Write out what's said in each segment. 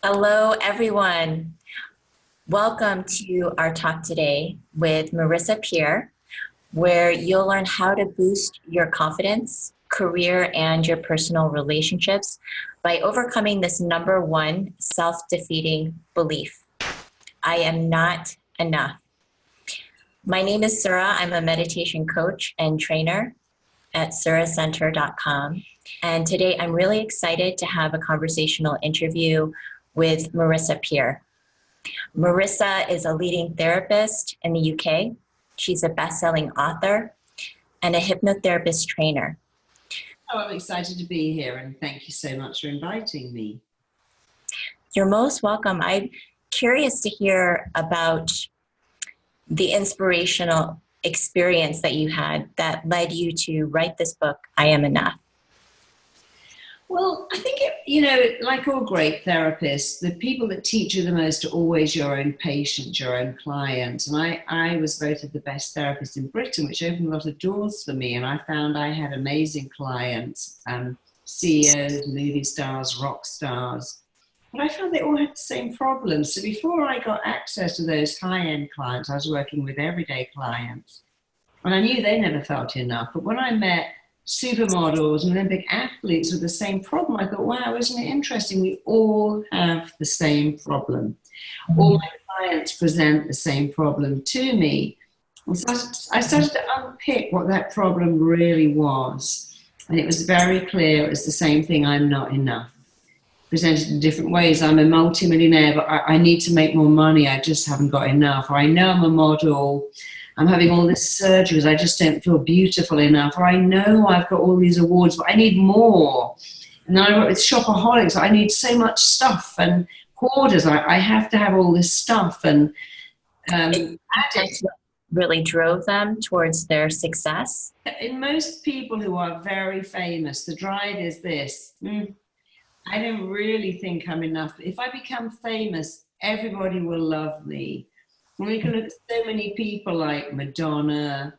Hello, everyone. Welcome to our talk today with Marisa Peer, where you'll learn how to boost your confidence, career, and your personal relationships by overcoming this number one self-defeating belief. I am not enough. My name is Sura. I'm a meditation coach and trainer at suracenter.com. And today I'm really excited to have a conversational interview with Marisa Peer. Marisa is a leading therapist in the UK. She's a best-selling author and a hypnotherapist trainer. Oh, I'm excited to be here, and thank you so much for inviting me. You're most welcome. I'm curious to hear about the inspirational experience that you had that led you to write this book, I Am Enough. Well, I think, like all great therapists, the people that teach you the most are always your own patients, your own clients. And I was voted the best therapist in Britain, which opened a lot of doors for me. And I found I had amazing clients, CEOs, movie stars, rock stars. But I found they all had the same problems. So before I got access to those high-end clients, I was working with everyday clients. And I knew they never felt enough. But when I met supermodels and Olympic athletes with the same problem, I thought, wow, isn't it interesting? We all have the same problem. All my clients present the same problem to me. And so I started to unpick what that problem really was. And it was very clear it was the same thing: I'm not enough. Presented in different ways. I'm a multimillionaire, but I need to make more money. I just haven't got enough. Or I know I'm a model. I'm having all this surgeries. I just don't feel beautiful enough. Or I know I've got all these awards, but I need more. And then I work with shopaholics. I need so much stuff. And hoarders. I have to have all this stuff. And That's what really drove them towards their success. in most people who are very famous, the drive is this. I don't really think I'm enough. If I become famous, everybody will love me. And we can look at so many people like Madonna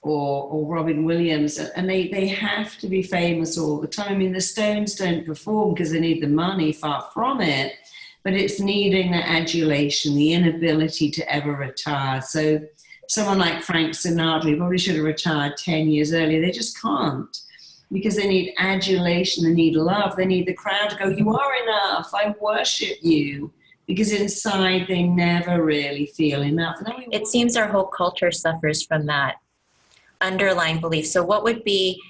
or Robin Williams, and they have to be famous all the time. I mean, the Stones don't perform because they need the money, far from it, but it's needing the adulation, the inability to ever retire. So someone like Frank Sinatra, who probably should have retired 10 years earlier, they just can't. Because they need adulation, they need love, they need the crowd to go, you are enough, I worship you. Because inside they never really feel enough. It seems our whole culture suffers from that underlying belief. So what would be,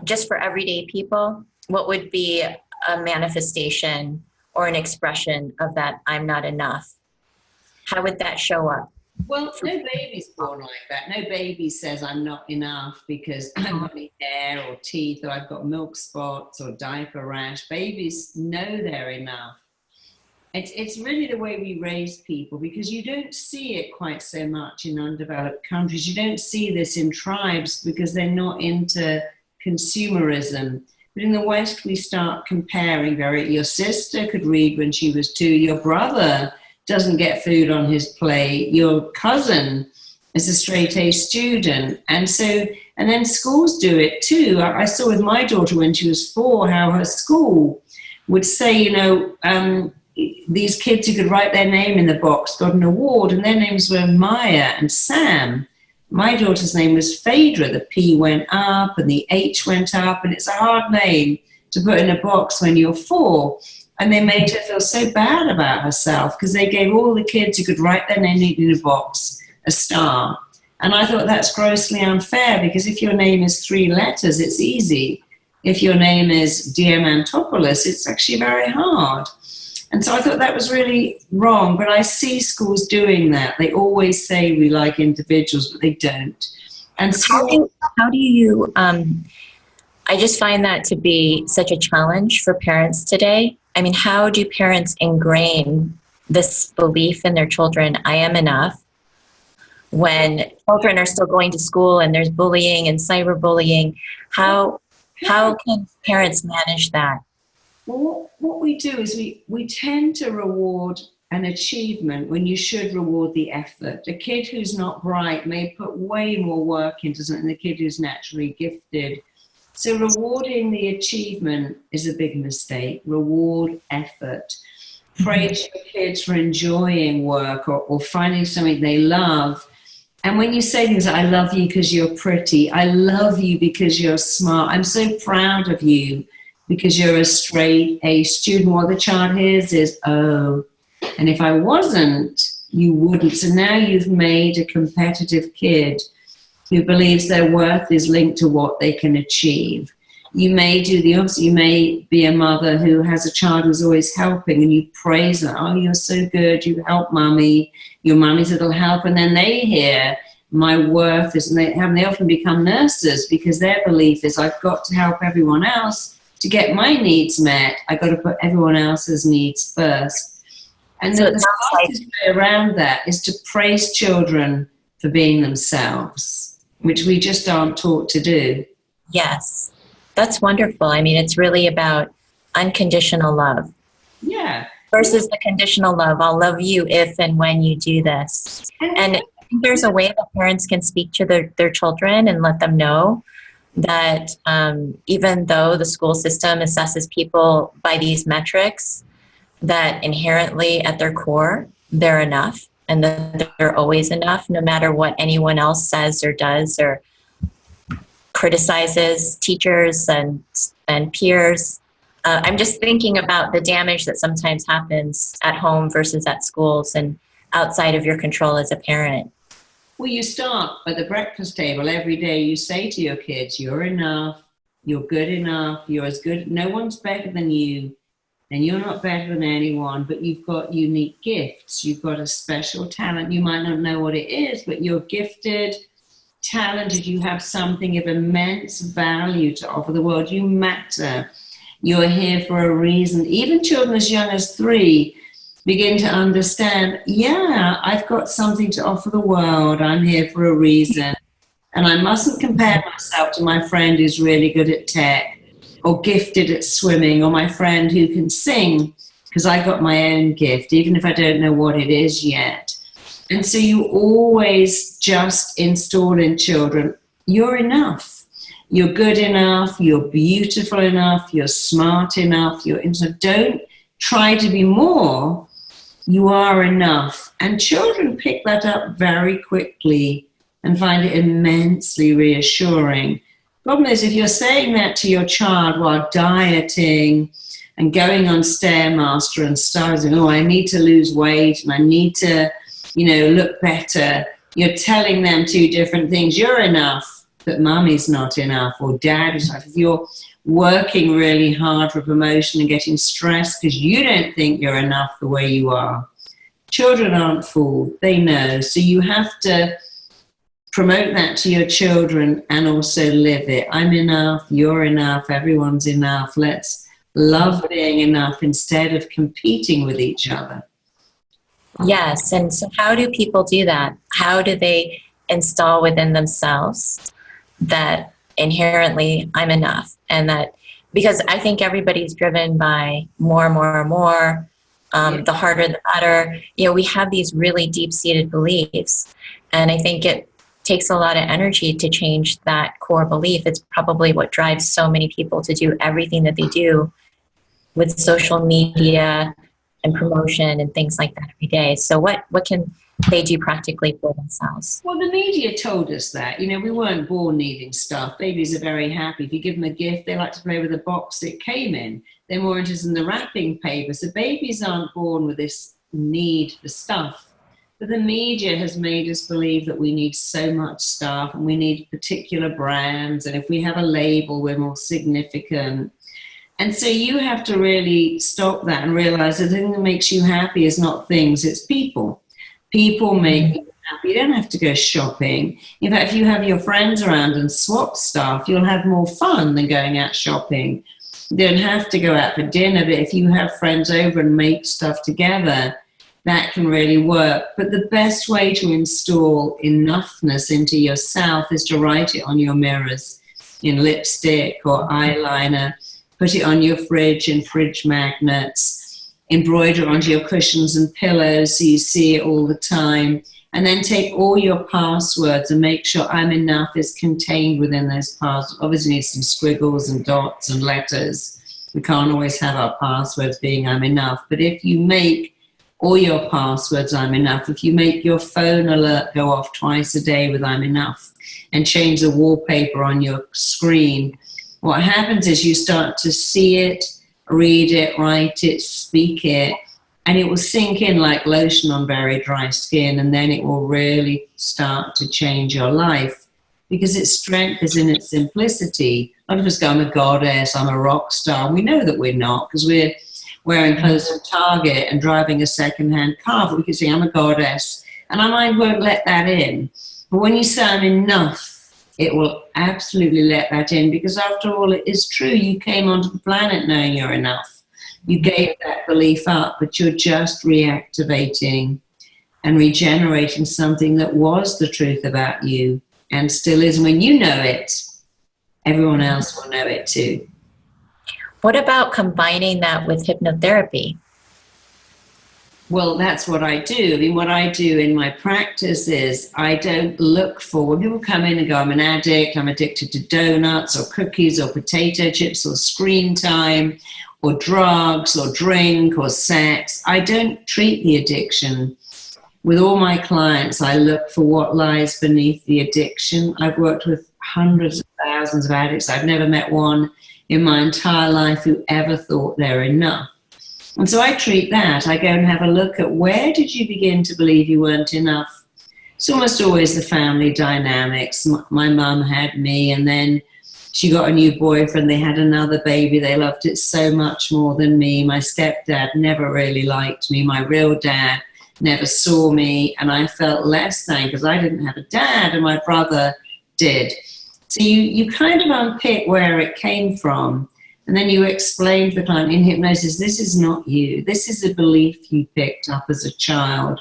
just for everyday people, what would be a manifestation or an expression of that I'm not enough? How would that show up? Well, no baby's born like that. No baby says I'm not enough because I've got any hair or teeth or I've got milk spots or diaper rash. Babies know they're enough. It's really the way we raise people, because you don't see it quite so much in undeveloped countries. You don't see this in tribes because they're not into consumerism. But in the West, we start comparing. Your sister could read when she was 2. Your brother doesn't get food on his plate. Your cousin is a straight A student. And then schools do it too. I saw with my daughter when she was 4 how her school would say, these kids who could write their name in the box got an award, and their names were Maya and Sam. My daughter's name was Phaedra. The P went up and the H went up, and it's a hard name to put in a box when you're 4. And they made her feel so bad about herself because they gave all the kids who could write their name in a box a star. And I thought that's grossly unfair, because if your name is 3 letters, it's easy. If your name is Diamantopoulos, it's actually very hard. And so I thought that was really wrong, but I see schools doing that. They always say we like individuals, but they don't. And so how do you, I just find that to be such a challenge for parents today. I mean, how do parents ingrain this belief in their children, I am enough, when children are still going to school and there's bullying and cyberbullying? How can parents manage that? Well, what we do is we tend to reward an achievement when you should reward the effort. A kid who's not bright may put way more work into something than a kid who's naturally gifted. So rewarding the achievement is a big mistake. Reward effort. Praise your kids for enjoying work or finding something they love. And when you say things, I love you because you're pretty, I love you because you're smart, I'm so proud of you because you're a straight A student, what the child hears is, oh, and if I wasn't, you wouldn't. So now you've made a competitive kid who believes their worth is linked to what they can achieve. You may do the opposite. You may be a mother who has a child who's always helping and you praise her. Oh, you're so good. You help mummy. Your mummy's a little help. And then they hear my worth is, and they often become nurses because their belief is I've got to help everyone else to get my needs met. I've got to put everyone else's needs first. And So the fastest way around that is to praise children for being themselves, which we just aren't taught to do. yes, that's wonderful. I mean, it's really about unconditional love. Yeah. Versus the conditional love. I'll love you if and when you do this. And I think there's a way that parents can speak to their children and let them know that even though the school system assesses people by these metrics, that inherently at their core, they're enough and that they're always enough no matter what anyone else says or does or criticizes teachers and peers. I'm just thinking about the damage that sometimes happens at home versus at schools and outside of your control as a parent. Well, you start at the breakfast table every day. You say to your kids, you're enough, you're good enough, you're as good. No one's better than you, and you're not better than anyone, but you've got unique gifts. You've got a special talent. You might not know what it is, but you're gifted, talented. You have something of immense value to offer the world. You matter. You're here for a reason. Even children as young as 3 begin to understand, yeah, I've got something to offer the world. I'm here for a reason. And I mustn't compare myself to my friend who's really good at tech or gifted at swimming or my friend who can sing, because I got my own gift, even if I don't know what it is yet. And so you always just install in children, you're enough. You're good enough, you're beautiful enough, you're smart enough, don't try to be more, you are enough. And children pick that up very quickly and find it immensely reassuring. Problem is, if you're saying that to your child while dieting and going on Stairmaster and starting, oh, I need to lose weight and I need to, look better, you're telling them 2 different things. You're enough, but mommy's not enough, or dad is not. If you're working really hard for promotion and getting stressed because you don't think you're enough the way you are, children aren't fooled. They know. So you have to promote that to your children and also live it. I'm enough, you're enough, everyone's enough. Let's love being enough instead of competing with each other. Yes. And so how do people do that? How do they install within themselves that inherently I'm enough? And that, because I think everybody's driven by more, the harder the better. We have these really deep-seated beliefs. And I think it takes a lot of energy to change that core belief. It's probably what drives so many people to do everything that they do with social media and promotion and things like that every day. So what can they do practically for themselves? Well, the media told us that. We weren't born needing stuff. Babies are very happy. If you give them a gift, they like to play with the box it came in. They're more interested in the wrapping paper. So babies aren't born with this need for stuff. But the media has made us believe that we need so much stuff and we need particular brands. And if we have a label, we're more significant. And so you have to really stop that and realize the thing that makes you happy is not things, it's people. People make you happy. You don't have to go shopping. In fact, if you have your friends around and swap stuff, you'll have more fun than going out shopping. You don't have to go out for dinner, but if you have friends over and make stuff together, that can really work. But the best way to install enoughness into yourself is to write it on your mirrors in lipstick or eyeliner. Put it on your fridge in fridge magnets, embroider onto your cushions and pillows so you see it all the time, and then take all your passwords and make sure I'm enough is contained within those passwords. Obviously you need some squiggles and dots and letters, We can't always have our passwords being I'm enough. But if you make all your passwords I'm enough, if you make your phone alert go off twice a day with I'm enough and change the wallpaper on your screen, what happens is you start to see it, read it, write it, speak it, and it will sink in like lotion on very dry skin, and then it will really start to change your life because its strength is in its simplicity. A lot of us go, I'm a goddess, I'm a rock star. And we know that we're not because we're wearing clothes from Target and driving a second-hand car, but we can say, I'm a goddess. And our mind won't let that in. But when you say I'm enough, it will absolutely let that in because after all, it is true. You came onto the planet knowing you're enough. You gave that belief up, but you're just reactivating and regenerating something that was the truth about you and still is. And when you know it, everyone else will know it too. What about combining that with hypnotherapy? Well, that's what I do. I mean, what I do in my practice is I don't look for, when people come in and go, I'm an addict, I'm addicted to donuts or cookies or potato chips or screen time or drugs or drink or sex. I don't treat the addiction. With all my clients, I look for what lies beneath the addiction. I've worked with hundreds of thousands of addicts. I've never met one in my entire life who ever thought they're enough. And so I treat that. I go and have a look at where did you begin to believe you weren't enough? It's almost always the family dynamics. My mum had me, and then she got a new boyfriend. They had another baby. They loved it so much more than me. My stepdad never really liked me. My real dad never saw me, and I felt less than because I didn't have a dad and my brother did. So you kind of unpick where it came from, and then you explain to the client in hypnosis, this is not you. This is a belief you picked up as a child.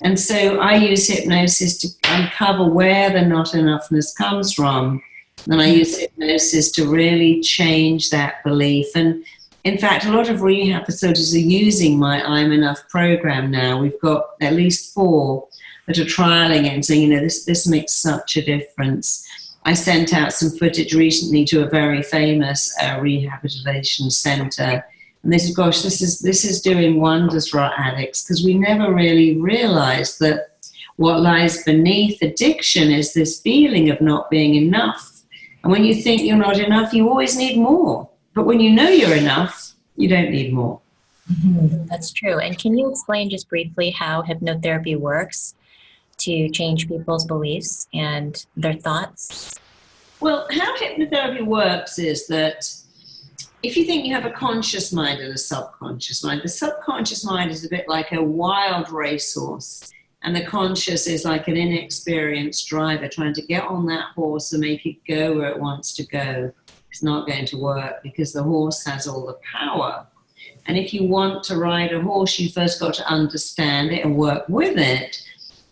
And so I use hypnosis to uncover where the not enoughness comes from. And I use hypnosis to really change that belief. And in fact, a lot of rehab facilities are using my I'm Enough program now. We've got at least 4 that are trialing it and saying, this makes such a difference. I sent out some footage recently to a very famous rehabilitation center. And they said, gosh, this is doing wonders for our addicts because we never really realized that what lies beneath addiction is this feeling of not being enough. And when you think you're not enough, you always need more. But when you know you're enough, you don't need more. Mm-hmm. That's true. And can you explain just briefly how hypnotherapy works to change people's beliefs and their thoughts? Well, how hypnotherapy works is that if you think you have a conscious mind and a subconscious mind, the subconscious mind is a bit like a wild racehorse. And the conscious is like an inexperienced driver trying to get on that horse and make it go where it wants to go. It's not going to work because the horse has all the power. And if you want to ride a horse, you first got to understand it and work with it.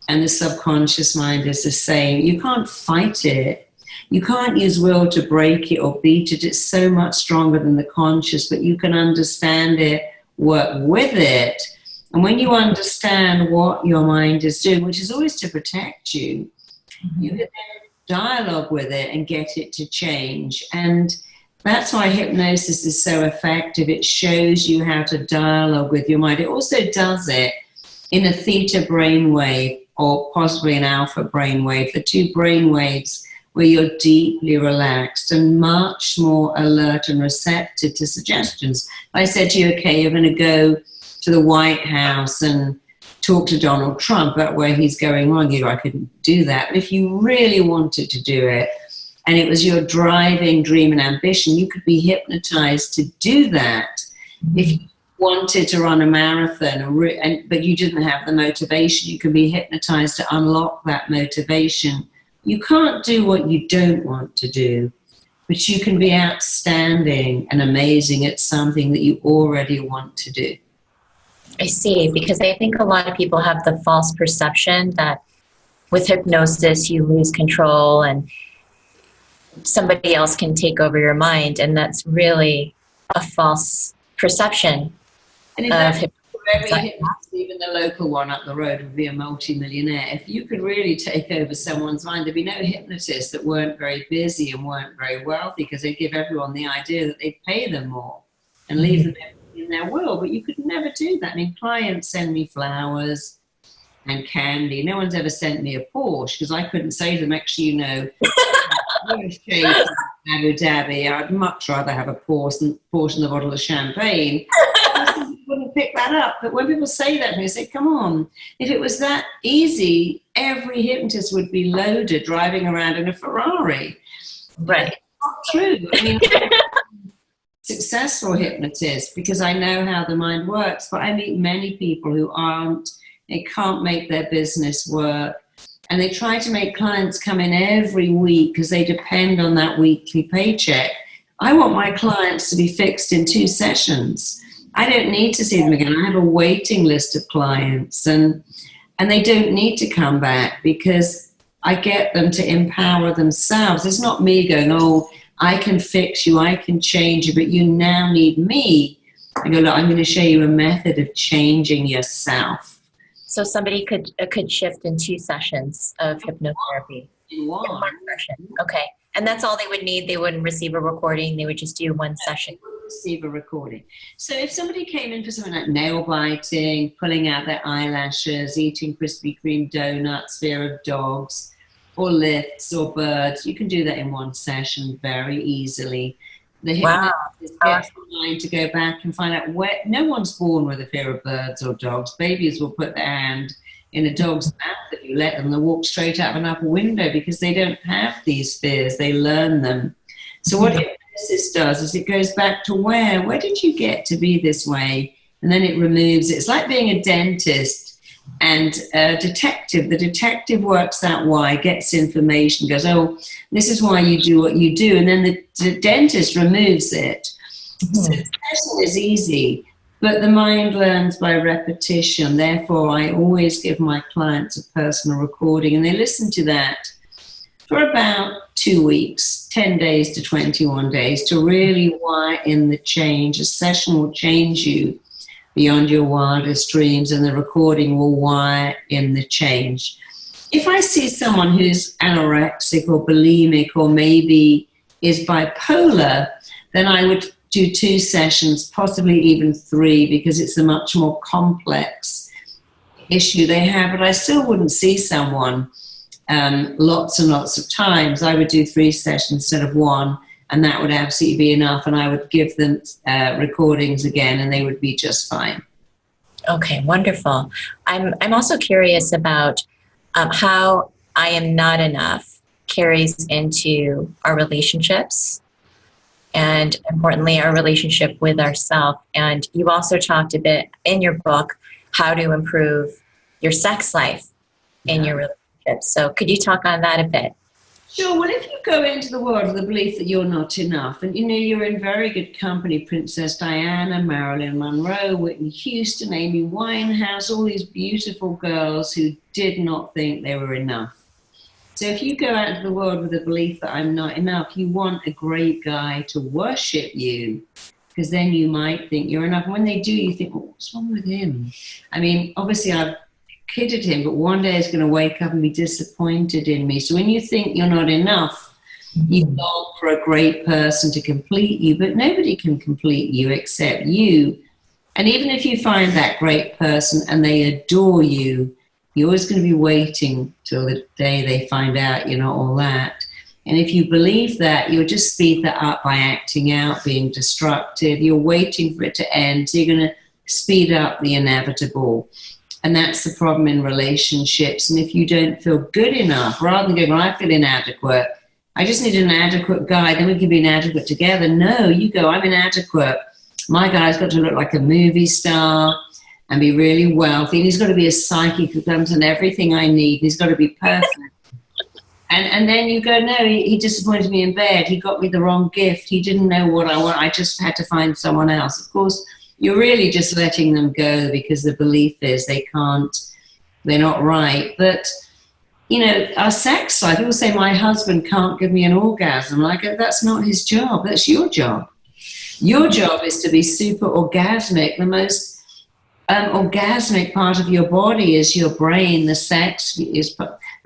And the subconscious mind is the same. You can't fight it. You can't use will to break it or beat it. It's so much stronger than the conscious, but you can understand it, work with it. And when you understand what your mind is doing, which is always to protect you, you can then dialogue with it and get it to change. And that's why hypnosis is so effective. It shows you how to dialogue with your mind. It also does it in a theta brainwave or possibly an alpha brainwave, the 2 brainwaves where you're deeply relaxed and much more alert and receptive to suggestions. I said to you, okay, you're going to go to the White House and talk to Donald Trump about where he's going wrong. You know, I couldn't do that. But if you really wanted to do it, and it was your driving dream and ambition, you could be hypnotized to do that. If you wanted to run a marathon, but you didn't have the motivation, you can be hypnotized to unlock that motivation. You can't do what you don't want to do, but you can be outstanding and amazing at something that you already want to do. I see, because I think a lot of people have the false perception that with hypnosis you lose control and somebody else can take over your mind, and that's really a false perception. And in fact, every hypnotist, even the local one up the road, would be a multi-millionaire. If you could really take over someone's mind, there'd be no hypnotists that weren't very busy and weren't very wealthy because they give everyone the idea that they'd pay them more. and leave them in their world. But you could never do that. I mean, clients send me flowers and candy. No one's ever sent me a Porsche because I couldn't say to them, actually, you know, we're shape Abu Dhabi. I'd much rather have a portion a bottle of champagne. I wouldn't pick that up. But when people say that to me, I say, come on, if it was that easy, every hypnotist would be loaded driving around in a Ferrari. Right. It's not true. I mean, successful hypnotist because I know how the mind works, but I meet many people who they can't make their business work. And they try to make clients come in every week because they depend on that weekly paycheck. I want my clients to be fixed in 2 sessions. I don't need to see them again. I have a waiting list of clients, and they don't need to come back because I get them to empower themselves. It's not me going, oh, I can fix you, I can change you, but you now need me. I go, look, I'm going to show you a method of changing yourself. So somebody could shift in 2 sessions of hypnotherapy. In one session. Okay. And that's all they would need. They wouldn't receive a recording. They would just do 1 session. They wouldn't receive a recording. So if somebody came in for something like nail biting, pulling out their eyelashes, eating Krispy Kreme donuts, fear of dogs, or lifts or birds, you can do that in 1 session very easily. The hypnotist gets the mind to go back and find out where. No one's born with a fear of birds or dogs. Babies will put their hand in a dog's mouth if you let them. They'll walk straight out of an upper window because they don't have these fears. They learn them. So what hypnosis does is it goes back to where did you get to be this way? And then it removes it. It's like being a dentist and a detective. The detective works out why, gets information, goes, oh, this is why you do what you do. And then the dentist removes it. So the session is easy, but the mind learns by repetition. Therefore, I always give my clients a personal recording, and they listen to that for about 2 weeks, 10 days to 21 days, to really wire in the change. A session will change you beyond your wildest dreams, and the recording will wire in the change. If I see someone who's anorexic or bulimic or maybe is bipolar, then I would do 2 sessions, possibly even 3, because it's a much more complex issue they have. But I still wouldn't see someone lots and lots of times. I would do 3 sessions instead of 1, and that would absolutely be enough. And I would give them recordings again, and they would be just fine. Okay, wonderful. I'm also curious about how I am not enough carries into our relationships, and importantly, our relationship with ourselves. And you also talked a bit in your book how to improve your sex life in your relationship. So could you talk on that a bit? Sure. Well, if you go into the world with the belief that you're not enough, and you're in very good company, Princess Diana, Marilyn Monroe, Whitney Houston, Amy Winehouse, all these beautiful girls who did not think they were enough. So if you go out into the world with the belief that I'm not enough, you want a great guy to worship you, because then you might think you're enough. And when they do, you think, well, what's wrong with him? I mean, obviously I've kidded him, but one day he's going to wake up and be disappointed in me. So when you think you're not enough, you long for a great person to complete you, but nobody can complete you except you. And even if you find that great person and they adore you, you're always going to be waiting till the day they find out you're not all that. And if you believe that, you'll just speed that up by acting out, being destructive. You're waiting for it to end, so you're going to speed up the inevitable. And that's the problem in relationships. And if you don't feel good enough, rather than going, well, I feel inadequate, I just need an adequate guy, then we can be inadequate together. No, you go, I'm inadequate. My guy's got to look like a movie star and be really wealthy. And he's got to be a psychic who comes in everything I need. He's got to be perfect. And then you go, no, he disappointed me in bed. He got me the wrong gift. He didn't know what I want. I just had to find someone else. Of course, you're really just letting them go because the belief is they can't, they're not right. But, our sex life, people say, my husband can't give me an orgasm. Like, that's not his job. That's your job. Your job is to be super orgasmic. The most orgasmic part of your body is your brain. The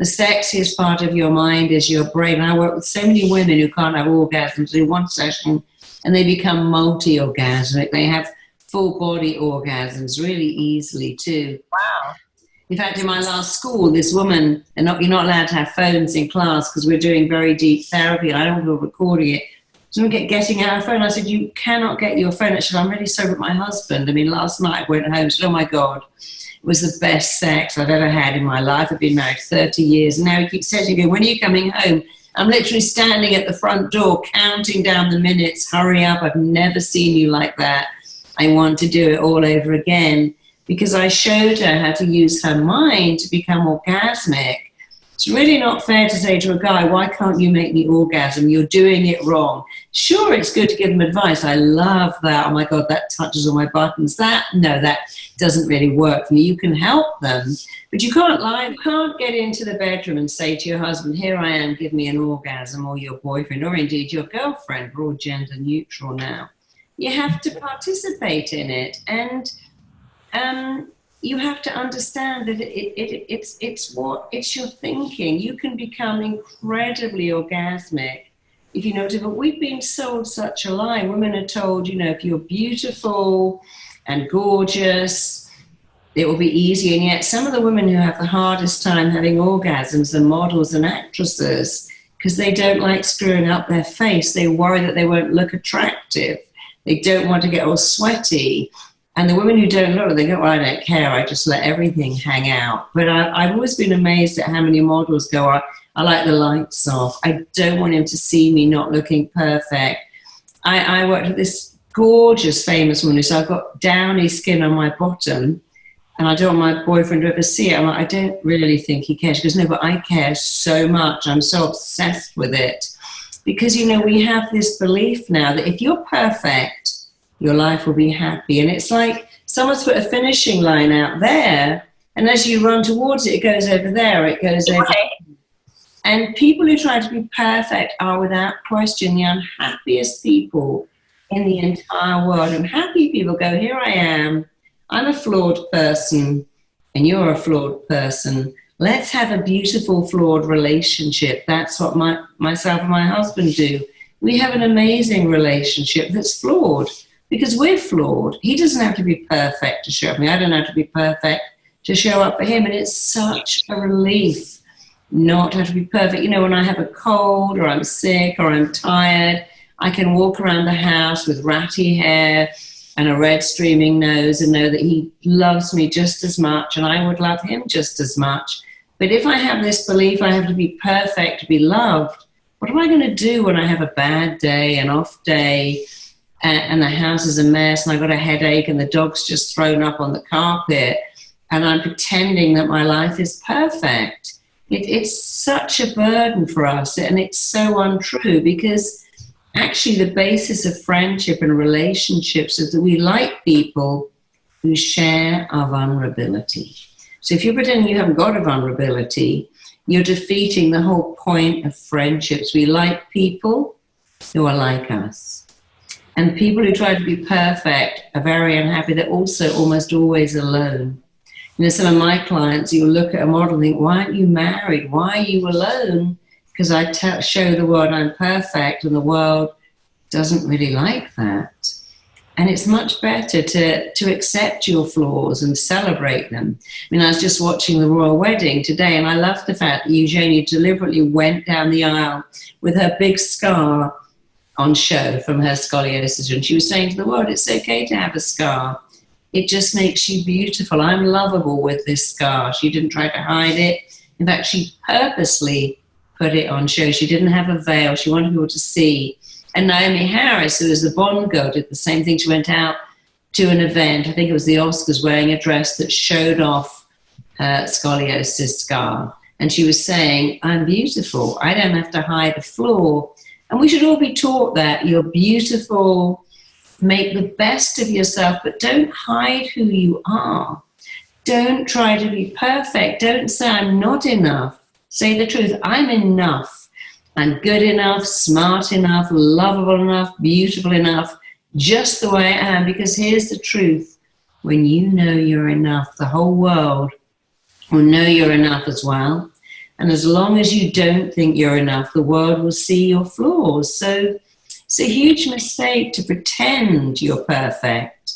sexiest part of your mind is your brain. I work with so many women who can't have orgasms in 1 session, and they become multi-orgasmic. They have full body orgasms really easily too. Wow. In fact, in my last school, this woman, and you're not allowed to have phones in class because we're doing very deep therapy and I don't want to recording it. So I'm getting out her phone. I said, you cannot get your phone. She said, I'm really sorry, but my husband, I mean, last night I went home, she said, oh my God, it was the best sex I've ever had in my life. I've been married 30 years. And now he keeps saying, when are you coming home? I'm literally standing at the front door, counting down the minutes. Hurry up. I've never seen you like that. I want to do it all over again. Because I showed her how to use her mind to become orgasmic. It's really not fair to say to a guy, why can't you make me orgasm? You're doing it wrong. Sure, it's good to give them advice. I love that. Oh my God, that touches all my buttons. That doesn't really work for me. You can help them, but you can't lie. You can't get into the bedroom and say to your husband, here I am, give me an orgasm, or your boyfriend, or indeed your girlfriend. We're all gender neutral now. You have to participate in it. And you have to understand that it's your thinking. You can become incredibly orgasmic if you know it. But we've been sold such a lie. Women are told, if you're beautiful and gorgeous, it will be easy. And yet some of the women who have the hardest time having orgasms are models and actresses because they don't like screwing up their face. They worry that they won't look attractive. They don't want to get all sweaty. And the women who don't look, they go, well, I don't care. I just let everything hang out. But I've always been amazed at how many models go, I like the lights off. I don't want him to see me not looking perfect. I worked with this gorgeous, famous woman. So I've got downy skin on my bottom. And I don't want my boyfriend to ever see it. I'm like, I don't really think he cares. She goes, no, but I care so much. I'm so obsessed with it. Because, we have this belief now that if you're perfect, your life will be happy. And it's like someone's put a finishing line out there, and as you run towards it, it goes over there, it goes over there. And people who try to be perfect are without question the unhappiest people in the entire world. And happy people go, here I am, I'm a flawed person, and you're a flawed person. Let's have a beautiful, flawed relationship. That's what myself and my husband do. We have an amazing relationship that's flawed. Because we're flawed. He doesn't have to be perfect to show up for me. I don't have to be perfect to show up for him. And it's such a relief not to have to be perfect. When I have a cold or I'm sick or I'm tired, I can walk around the house with ratty hair and a red streaming nose and know that he loves me just as much and I would love him just as much. But if I have this belief I have to be perfect to be loved, what am I going to do when I have a bad day, an off day, and the house is a mess and I've got a headache and the dog's just thrown up on the carpet and I'm pretending that my life is perfect? It's such a burden for us, and it's so untrue, because actually the basis of friendship and relationships is that we like people who share our vulnerability. So if you're pretending you haven't got a vulnerability, you're defeating the whole point of friendships. We like people who are like us. And people who try to be perfect are very unhappy. They're also almost always alone. Some of my clients, you'll look at a model and think, why aren't you married? Why are you alone? Because I show the world I'm perfect, and the world doesn't really like that. And it's much better to accept your flaws and celebrate them. I was just watching the royal wedding today, and I love the fact that Eugenia deliberately went down the aisle with her big scar on show from her scoliosis, and she was saying to the world, it's okay to have a scar. It just makes you beautiful. I'm lovable with this scar. She didn't try to hide it. In fact, she purposely put it on show. She didn't have a veil. She wanted people to see. And Naomi Harris, who was the Bond girl, did the same thing. She went out to an event, I think it was the Oscars, wearing a dress that showed off her scoliosis scar. And she was saying, I'm beautiful. I don't have to hide a flaw. And we should all be taught that you're beautiful, make the best of yourself, but don't hide who you are. Don't try to be perfect. Don't say I'm not enough. Say the truth. I'm enough. I'm good enough, smart enough, lovable enough, beautiful enough, just the way I am. Because here's the truth. When you know you're enough, the whole world will know you're enough as well. And as long as you don't think you're enough, the world will see your flaws. So It's a huge mistake to pretend you're perfect,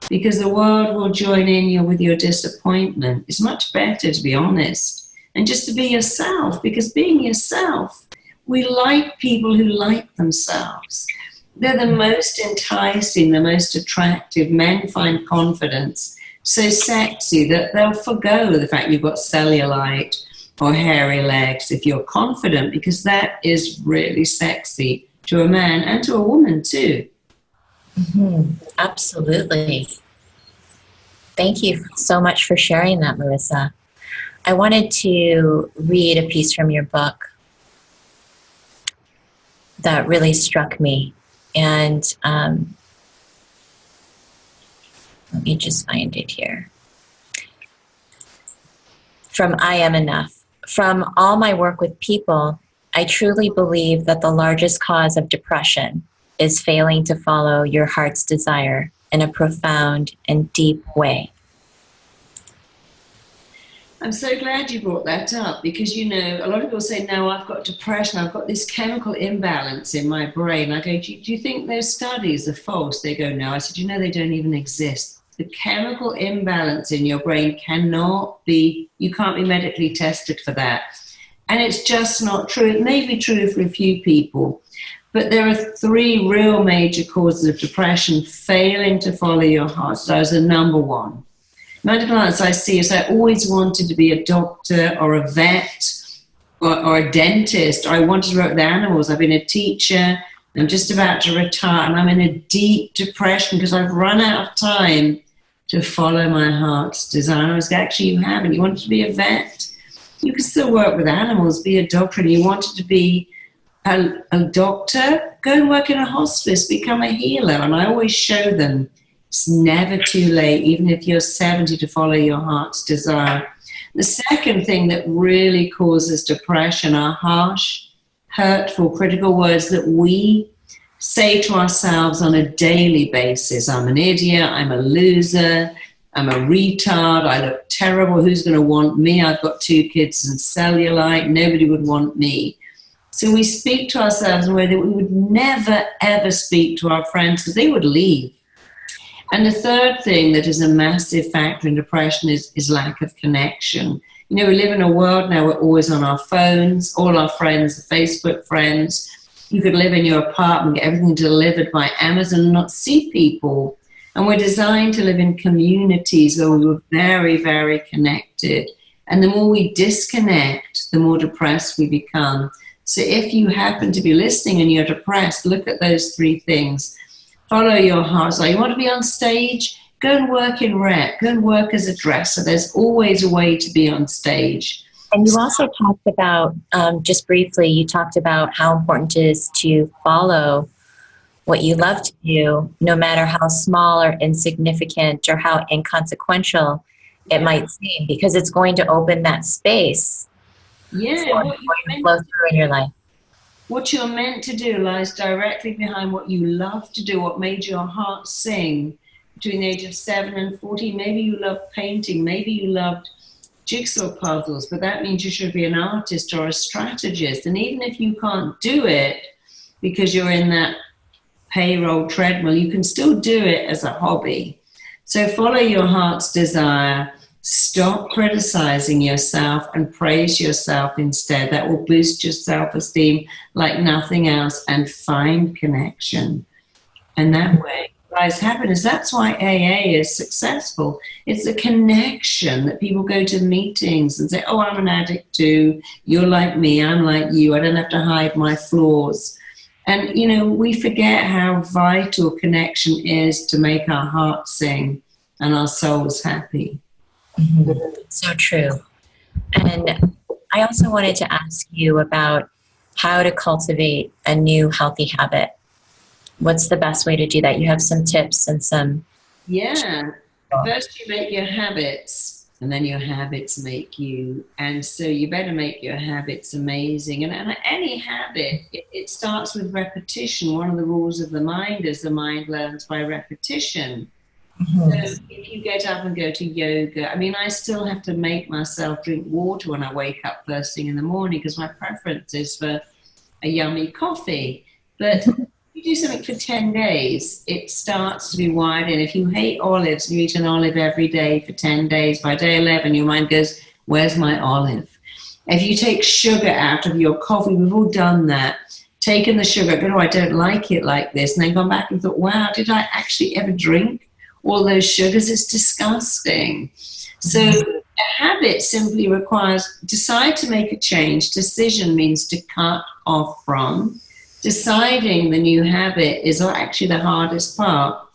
because the world will join in you with your disappointment. It's much better to be honest and just to be yourself, because being yourself, we like people who like themselves. They're the most enticing, the most attractive. Men find confidence so sexy that they'll forgo the fact you've got cellulite or hairy legs if you're confident, because that is really sexy to a man and to a woman too. Mm-hmm. Absolutely. Thank you so much for sharing that, Marisa. I wanted to read a piece from your book that really struck me. And let me just find it here. From I Am Enough. From all my work with people, I truly believe that the largest cause of depression is failing to follow your heart's desire in a profound and deep way. I'm so glad you brought that up, because, you know, a lot of people say, no, I've got depression, I've got this chemical imbalance in my brain. I go, do you think those studies are false? They go, no. I said, you know, they don't even exist. The chemical imbalance in your brain cannot be, you can't be medically tested for that. And it's just not true. It may be true for a few people, but there are 3 real major causes of depression. Failing to follow your heart. So that was the number one. Many clients I see is I always wanted to be a doctor or a vet or a dentist, or I wanted to work with animals. I've been a teacher. I'm just about to retire, and I'm in a deep depression because I've run out of time to follow my heart's desire. I was actually, you haven't. You wanted to be a vet. You can still work with animals, be a doctor, and you wanted to be a doctor, go and work in a hospice, become a healer. And I always show them it's never too late, even if you're 70, to follow your heart's desire. The second thing that really causes depression are harsh, hurtful, critical words that we say to ourselves on a daily basis. I'm an idiot, I'm a loser, I'm a retard, I look terrible, who's going to want me? I've got 2 kids and cellulite, nobody would want me. So we speak to ourselves in a way that we would never, ever speak to our friends, because they would leave. And the third thing that is a massive factor in depression is lack of connection. You know, we live in a world now, we're always on our phones, all our friends are Facebook friends. You could live in your apartment, get everything delivered by Amazon and not see people. And we're designed to live in communities where we're very, very connected. And the more we disconnect, the more depressed we become. So if you happen to be listening and you're depressed, look at those 3 things. Follow your heart. So you want to be on stage? Go and work in rep. Go and work as a dresser. There's always a way to be on stage. And you also talked about, just briefly, you talked about how important it is to follow what you love to do, no matter how small or insignificant or how inconsequential it might seem, because it's going to open that space for what you flow through in your life. What you're meant to do lies directly behind what you love to do, what made your heart sing between the age of 7 and 14. Maybe you love painting, maybe you loved jigsaw puzzles, but that means you should be an artist or a strategist. And even if you can't do it because you're in that payroll treadmill, you can still do it as a hobby. So follow your heart's desire. Stop criticizing yourself and praise yourself instead. That will boost your self-esteem like nothing else, and find connection. And that way, rise happiness. That's why AA is successful. It's a connection that people go to meetings and say, oh, I'm an addict too. You're like me. I'm like you. I don't have to hide my flaws. And, you know, we forget how vital connection is to make our hearts sing and our souls happy. Mm-hmm. So true. And I also wanted to ask you about how to cultivate a new healthy habit. What's the best way to do that? You have some tips and some... Yeah. First you make your habits, and then your habits make you. And so you better make your habits amazing. And any habit, it starts with repetition. One of the rules of the mind is the mind learns by repetition. Mm-hmm. So if you get up and go to yoga, I mean, I still have to make myself drink water when I wake up first thing in the morning, because my preference is for a yummy coffee. But you do something for 10 days, it starts to be wired in. If you hate olives, you eat an olive every day for 10 days. By day 11, your mind goes, where's my olive? If you take sugar out of your coffee, we've all done that. Taken the sugar, go, oh, I don't like it like this. And then gone back and thought, wow, did I actually ever drink all those sugars? It's disgusting. So a habit simply requires, decide to make a change. Decision means to cut off from. Deciding the new habit is actually the hardest part.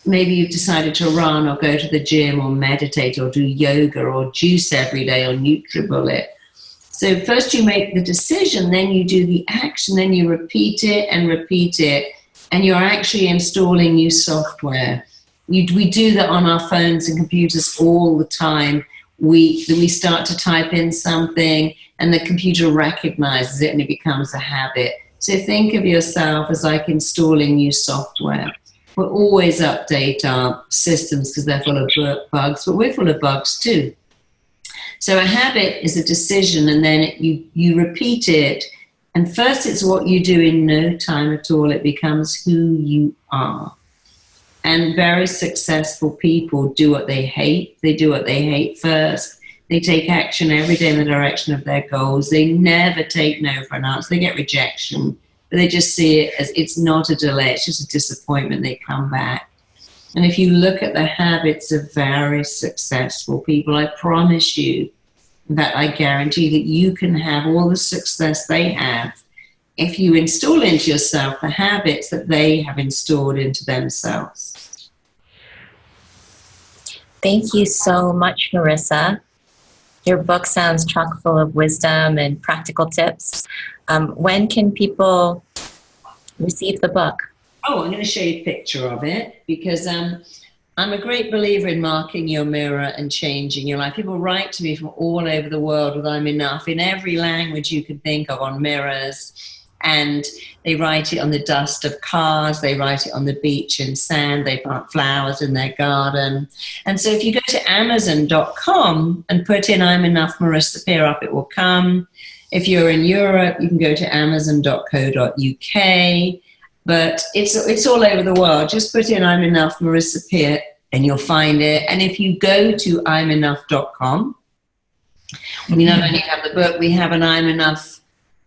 Maybe you've decided to run or go to the gym or meditate or do yoga or juice every day or NutriBullet. So first you make the decision, then you do the action, then you repeat it, and you're actually installing new software. We do that on our phones and computers all the time. We start to type in something and the computer recognizes it and it becomes a habit. So think of yourself as like installing new software. We'll always update our systems because they're full of bugs, but we're full of bugs too. So a habit is a decision, and then you repeat it. And first it's what you do in no time at all. It becomes who you are. And very successful people do what they hate. They do what they hate first. They take action every day in the direction of their goals. They never take no for an answer. They get rejection, but they just see it as it's not a delay. It's just a disappointment. They come back. And if you look at the habits of very successful people, I promise you that I guarantee that you can have all the success they have if you install into yourself the habits that they have installed into themselves. Thank you so much, Marisa. Your book sounds chock full of wisdom and practical tips. When can people receive the book? Oh, I'm going to show you a picture of it because I'm a great believer in marking your mirror and changing your life. People write to me from all over the world with I'm enough in every language you can think of on mirrors. And they write it on the dust of cars. They write it on the beach in sand. They plant flowers in their garden. And so if you go to Amazon.com and put in I'm enough Marisa Peer up, it will come. If you're in Europe, you can go to Amazon.co.uk. But it's all over the world. Just put in I'm enough Marisa Peer and you'll find it. And if you go to imenough.com, we not only have the book, we have an I'm Enough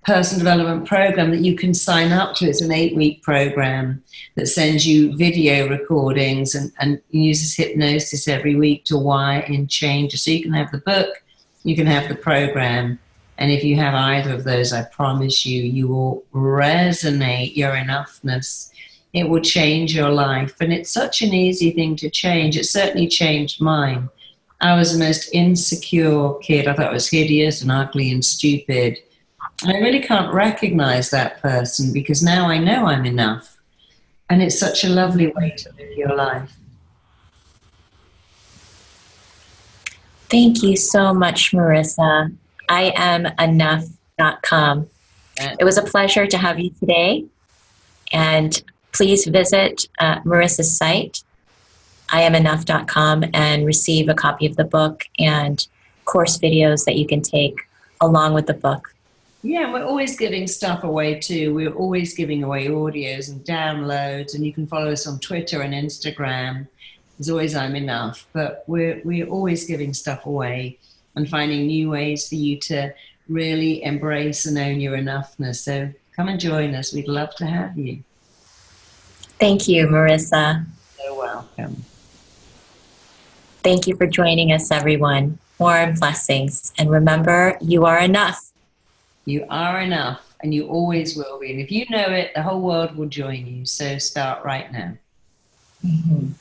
personal development program that you can sign up to. It's an 8-week program that sends you video recordings and uses hypnosis every week to wire in changes. So you can have the book, you can have the program. And if you have either of those, I promise you, you will resonate your enoughness. It will change your life. And it's such an easy thing to change. It certainly changed mine. I was the most insecure kid. I thought I was hideous and ugly and stupid. I really can't recognize that person because now I know I'm enough. And it's such a lovely way to live your life. Thank you so much, Marisa. IamEnough.com. It was a pleasure to have you today. And please visit Marisa's site, IamEnough.com, and receive a copy of the book and course videos that you can take along with the book. Yeah, we're always giving stuff away too. We're always giving away audios and downloads, and you can follow us on Twitter and Instagram. There's always I'm Enough, but we're always giving stuff away and finding new ways for you to really embrace and own your enoughness. So come and join us. We'd love to have you. Thank you, Marisa. So welcome. Thank you for joining us, everyone. Warm blessings. And remember, you are enough. You are enough, and you always will be. And if you know it, the whole world will join you. So start right now. Mm-hmm.